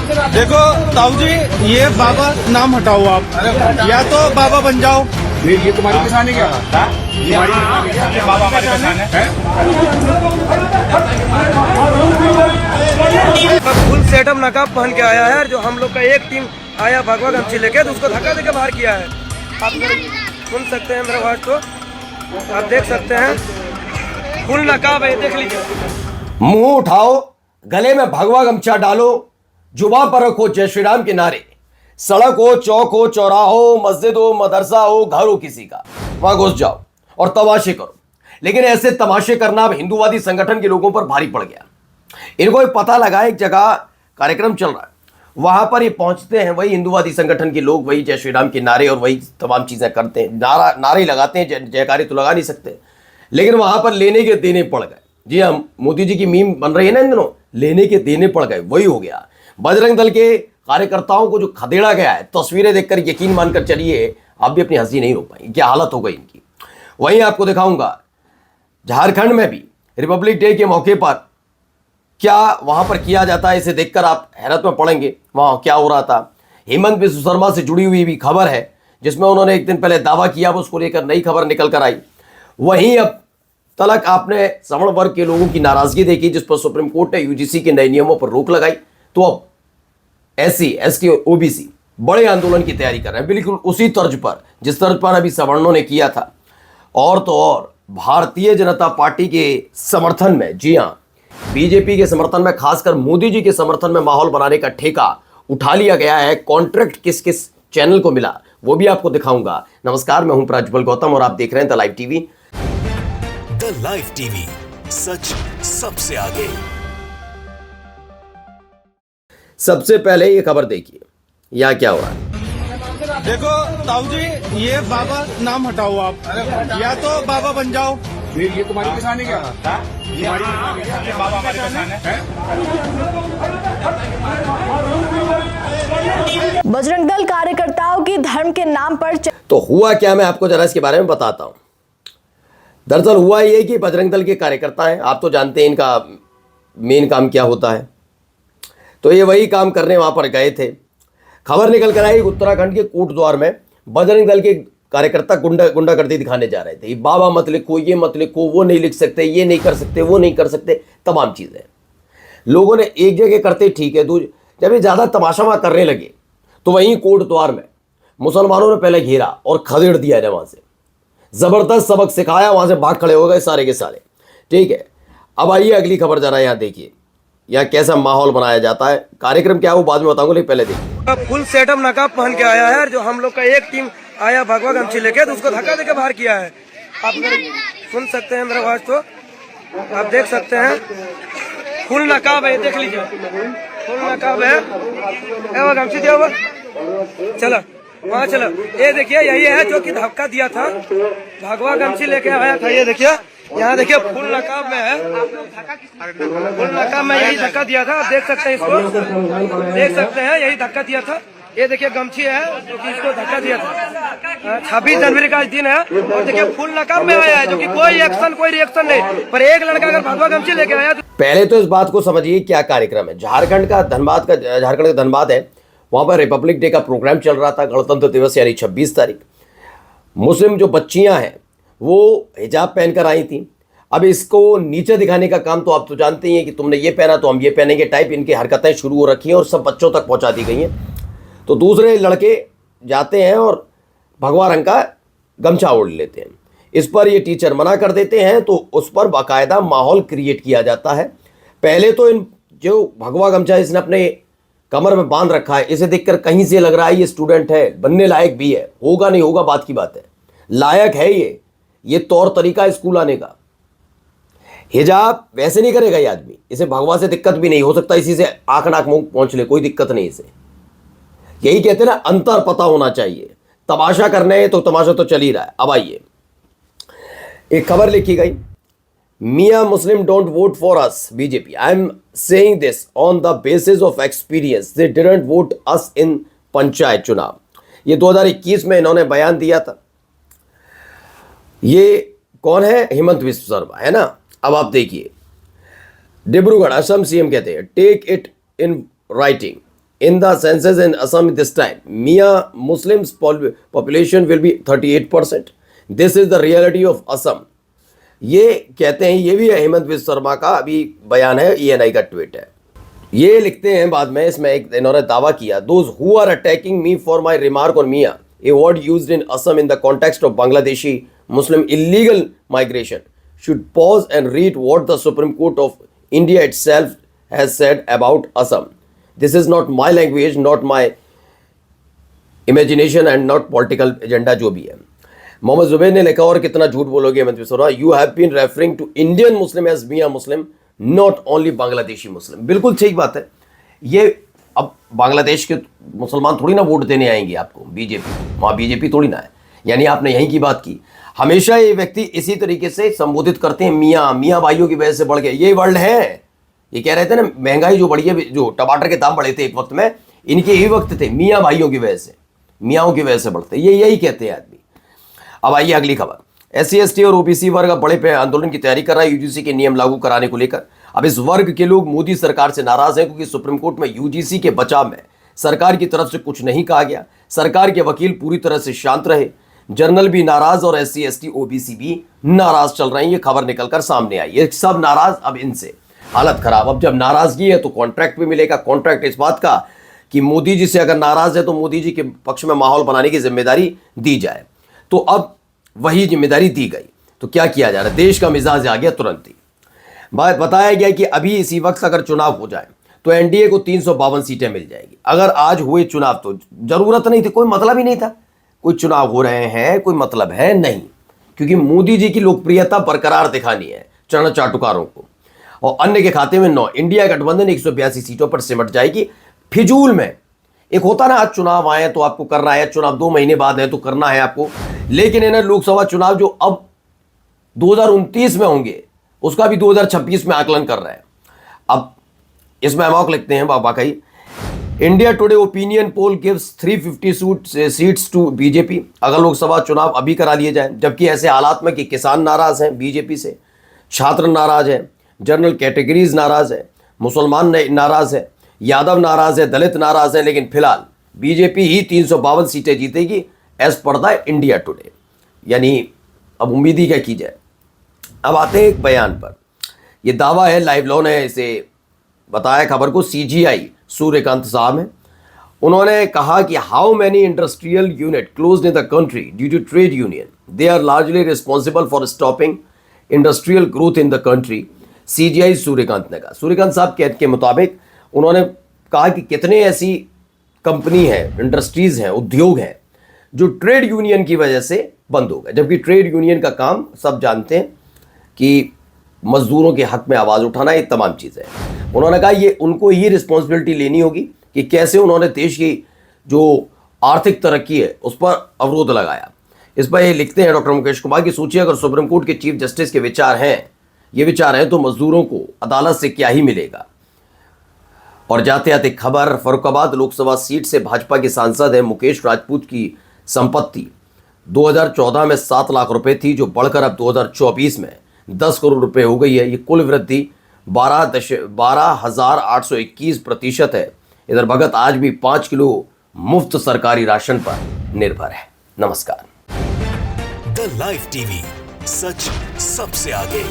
देखो ताऊ जी, ये बाबा नाम हटाओ आप, या तो बाबा बन जाओ। ये तुम्हारी किसान है क्या? ये बाबा हमारे किसान है। फुल सेटअप नकाब पहन के आया है, जो हम लोग का एक टीम आया भगवा गमछी लेके, तो उसको धक्का देके बाहर किया है। आप सुन सकते हैं मेरा आवाज, तो आप देख सकते हैं फुल नकाब है, देख लीजिए। मुंह उठाओ, गले में भगवा गमछा डालो, जुबान पर रखो जय श्री राम के नारे। सड़क हो, चौक हो, चौराहा हो, मस्जिद हो, मदरसा हो, घर हो किसी का, वहां घुस जाओ और तमाशे करो। लेकिन ऐसे तमाशे करना अब हिंदूवादी संगठन के लोगों पर भारी पड़ गया। इनको एक पता लगा, एक जगह कार्यक्रम चल रहा है, वहां पर ये पहुंचते हैं, वही हिंदूवादी संगठन के लोग, वही जय श्री राम के नारे और वही तमाम चीजें करते हैं, नारे लगाते हैं। जयकारी तो लगा नहीं सकते, लेकिन वहां पर लेने के देने पड़ गए। जी हाँ, मोदी जी की मीम बन रही है ना इन दिनों, लेने के देने पड़ गए, वही हो गया। बजरंग दल के कार्यकर्ताओं को जो खदेड़ा गया है, तस्वीरें देखकर यकीन मानकर चलिए आप भी अपनी हंसी नहीं रोक पाएंगे, क्या हालत हो गई इनकी। वहीं आपको दिखाऊंगा झारखंड में भी रिपब्लिक डे के मौके पर क्या वहां पर किया जाता है, इसे देखकर आप हैरत में पड़ेंगे वहां क्या हो रहा था। हेमंत बिस्व शर्मा से जुड़ी हुई भी खबर है, जिसमें उन्होंने एक दिन पहले दावा किया, उसको लेकर नई खबर निकल कर आई। वहीं अब तलक आपने सवर्ण वर्ग के लोगों की नाराजगी देखी, जिस पर सुप्रीम कोर्ट ने यूजीसी के नए नियमों पर रोक लगाई। तो अब एससी, एसटी और ओबीसी बड़े आंदोलन की तैयारी कर रहे हैं, बिल्कुल उसी तर्ज पर जिस तर्ज पर अभी सवर्णों ने किया था। और तो और भारतीय जनता पार्टी के समर्थन में, जी हाँ, बीजेपी के समर्थन में, खासकर मोदी जी के समर्थन में माहौल बनाने का ठेका उठा लिया गया है। कॉन्ट्रैक्ट किस किस चैनल को मिला वो भी आपको दिखाऊंगा। नमस्कार, मैं हूं प्रज्वल गौतम और आप देख रहे हैं the live TV. The live TV, सच सबसे आगे। सबसे पहले ये खबर देखिए, यहाँ क्या हो रहा है। देखो ताऊ जी, ये बाबा नाम हटाओ आप, या तो बाबा बन जाओ। ये तुम्हारी किसान है क्या? ये बाबा हमारे किसान है। बजरंग दल कार्यकर्ताओं की धर्म के नाम पर तो हुआ क्या, मैं आपको जरा इसके बारे में बताता हूं। दरअसल हुआ ये कि बजरंग दल के कार्यकर्ता हैं, आप तो जानते हैं इनका मेन काम क्या होता है, तो ये वही काम करने वहां पर गए थे। खबर निकल कर आई उत्तराखंड के कोटद्वार में बजरंग दल के कार्यकर्ता गुंडागर्दी दिखाने जा रहे थे। बाबा मत लिखो, ये मत लिखो, वो नहीं लिख सकते, ये नहीं कर सकते, वो नहीं कर सकते, तमाम चीजें लोगों ने एक जगह करते ठीक है। जब ये ज्यादा तमाशा वहां करने लगे तो वहीं कोटद्वार में मुसलमानों ने पहले घेरा और खदेड़ दिया है, वहां से जबरदस्त सबक सिखाया, वहां से भाग खड़े हो गए सारे के सारे। ठीक है, अब आइए अगली खबर जरा यहाँ देखिए, यहाँ कैसा माहौल बनाया जाता है। कार्यक्रम क्या है वो बाद में बताऊंगा, लेकिन पहले देखिए। फुल सेटअप नकाब पहन के आया है, जो हम लोग का एक टीम आया भगवा गमछी लेके, तो उसको धक्का देके बाहर किया है। आप सुन सकते हैं मेरा आवाज, तो आप देख सकते हैं फुल नकाब है, देख लीजिए फुल नकाब है। गमछी दिया हुआ, चलो वहाँ चलो, ये देखिए यही है जो कि धक्का दिया था, भगवा गमछी लेके आया था। ये देखिए, यहाँ देखिए फुल नकाब में है, फुल नकाब में यही धक्का दिया था। आप देख सकते हैं, इसको देख सकते हैं, यही धक्का दिया था। ये देखिए गमछी है जो कि इसको धक्का दिया था। 26 जनवरी का दिन है और देखिए फुल नकाब में आया है, जो कि कोई एक्शन कोई रिएक्शन नहीं, पर एक लड़का अगर भगवा गमछी लेके आया तो पहले तो इस बात को समझिए क्या कार्यक्रम है। झारखंड का धनबाद है, वहां पर रिपब्लिक डे का प्रोग्राम चल रहा था, गणतंत्र दिवस यानी 26 तारीख। मुस्लिम जो बच्चियां हैं वो हिजाब पहनकर आई थी। अब इसको नीचे दिखाने का काम तो आप तो जानते ही हैं कि तुमने ये पहना तो हम ये पहनेंगे टाइप इनकी हरकतें शुरू हो रखी हैं और सब बच्चों तक पहुंचा दी गई हैं। तो दूसरे लड़के जाते हैं और भगवा रंग का गमछा ओढ़ लेते हैं। इस पर ये टीचर मना कर देते हैं, तो उस पर बाकायदा माहौल क्रिएट किया जाता है। पहले तो इन जो भगवा गमछा इसने अपने कमर में बांध रखा है, इसे देखकर कहीं से लग रहा है ये स्टूडेंट है, बनने लायक भी है, होगा नहीं होगा बात की बात है, लायक है ये तौर तरीका स्कूल आने का। हिजाब वैसे नहीं करेगा ये आदमी, इसे भगवा से दिक्कत भी नहीं हो सकता, इसी से आंख नाक मुंह पहुंच ले, कोई दिक्कत नहीं इसे। यही कहते हैं ना, अंतर पता होना चाहिए। तमाशा करने है तो तमाशा तो चल ही रहा है। अब आइए, एक खबर लिखी गई, Miya Muslim don't vote for us BJP, I am saying this on the basis of experience, they didn't vote us in panchayat चुनाव। ये 2021 में इन्होंने बयान दिया था। ये कौन है? हेमंत बिस्व शर्मा है ना। अब आप देखिए, डिब्रूगढ़ असम सीएम कहते हैं take it in writing, in the census in Assam this time, Mia Muslims population will be 38%. This is the reality of Assam. ये कहते हैं, ये भी हेमंत बिस्व शर्मा का अभी बयान है, ENI का ट्वीट है। ये लिखते हैं बाद में, इसमें एक इन्होंने दावा किया, those who are attacking me for my remark on Mia, a word used in Assam in the context of Bangladeshi Muslim illegal migration, should pause and read what the Supreme Court of India itself has said about Assam. This is not my language, not my imagination and not political agenda जो भी है। मोहम्मद जुबैर ने लिखा, और कितना झूठ बोलोगे Himanta Biswa Sarma, you have been referring to Indian Muslim as Miya Muslim, not only Bangladeshi Muslim. बिल्कुल ठीक बात है। ये अब बांग्लादेश के मुसलमान थोड़ी ना वोट देने आएंगे आपको, बीजेपी, वहाँ बीजेपी थोड़ी ना है। यानी आपने यहीं की बात की। हमेशा ये व्यक्ति इसी तरीके से संबोधित करते हैं, मियाँ मियाँ भाइयों की वजह से बढ़ गए। ये वर्ल्ड है। ये कह रहे थे ना, महंगाई जो बढ़ी है, जो टमाटर के दाम बढ़े थे एक वक्त में, इनके यही वक्त थे, मियाँ भाइयों की वजह से, मियाँओं की वजह से बढ़ते। ये यही कहते हैं आदमी। अब आइए अगली खबर। SC/ST और OBC वर्ग बड़े आंदोलन की तैयारी कर रहा है UGC के नियम लागू कराने को लेकर। अब इस वर्ग के लोग मोदी सरकार से नाराज हैं क्योंकि सुप्रीम कोर्ट में UGC के बचाव में सरकार की तरफ से कुछ नहीं कहा गया। सरकार के वकील पूरी तरह से शांत रहे। जर्नल भी नाराज और SC/ST OBC भी नाराज चल रहे हैं। ये खबर निकलकर सामने आई। ये सब नाराज, अब इनसे हालत खराब। अब जब नाराजगी है तो कॉन्ट्रैक्ट भी मिलेगा। कॉन्ट्रैक्ट इस बात का कि मोदी जी से अगर नाराज है तो मोदी जी के पक्ष में माहौल बनाने की जिम्मेदारी दी जाए। तो अब वही जिम्मेदारी दी गई। तो क्या किया जा रहा है? देश का मिजाज आ गया तुरंत ही। बताया गया कि अभी इसी वक्त अगर चुनाव हो जाए तो एनडीए को 352 सीटें मिल जाएगी। अगर आज हुए चुनाव तो जरूरत नहीं थी, कोई मतलब ही नहीं था। कोई चुनाव हो रहे हैं, कोई मतलब है नहीं, क्योंकि मोदी जी की लोकप्रियता बरकरार दिखानी है चरण चाटुकारों को। और अन्य के खाते में 9। इंडिया गठबंधन 182 सीटों पर सिमट जाएगी। फिजूल में एक होता ना, आज चुनाव आए तो आपको करना है, चुनाव 2 महीने बाद है तो करना है आपको, लेकिन इन्हें लोकसभा चुनाव जो अब 2029 में होंगे उसका भी 2026 में आकलन कर रहे हैं। अब इसमें अमौक लिखते हैं वाकई, India Today opinion poll gives 350 seats to BJP. अगर लोकसभा चुनाव अभी करा लिए जाए, जबकि ऐसे हालात में कि किसान नाराज हैं बीजेपी से, छात्र नाराज हैं, जनरल कैटेगरीज नाराज है, मुसलमान नाराज है, यादव नाराज है, दलित नाराज है, लेकिन फिलहाल बीजेपी ही 352 सीटें जीतेगी as per the India today. यानी अब उम्मीद ही क्या की जाए। अब आते हैं एक बयान पर। यह दावा है, लाइव लॉ ने इसे बताया खबर को, CGI सूर्यकांत साहब हैं। उन्होंने कहा कि how many industrial unit closed in the country due to trade union, they are largely responsible for stopping industrial growth in the country, CGI Suryakant ने कहा। सूर्यकांत साहब के मुताबिक उन्होंने कहा कि कितने ऐसी कंपनी है, इंडस्ट्रीज हैं, उद्योग हैं जो ट्रेड यूनियन की वजह से बंद हो गए, जबकि ट्रेड यूनियन का काम सब जानते हैं कि मजदूरों के हक में आवाज़ उठाना, ये तमाम चीज़ें हैं। उन्होंने कहा ये उनको ही रिस्पॉन्सिबिलिटी लेनी होगी कि कैसे उन्होंने देश की जो आर्थिक तरक्की है उस पर अवरोध लगाया। इस पर ये लिखते हैं डॉक्टर मुकेश कुमार की, सोचिए अगर सुप्रीम कोर्ट के चीफ जस्टिस के विचार हैं, ये विचार हैं, तो मजदूरों को अदालत से क्या ही मिलेगा। और जाते जाते खबर, फर्रुखाबाद लोकसभा सीट से भाजपा के सांसद हैं मुकेश राजपूत की संपत्ति 2014 में 7 लाख रुपए थी, जो बढ़कर अब 2024 में 10 करोड़ रुपए हो गई है। ये कुल वृद्धि 12,821% है। इधर भगत आज भी 5 किलो मुफ्त सरकारी राशन पर निर्भर है। नमस्कार। द लाइव टीवी, सच सबसे आगे।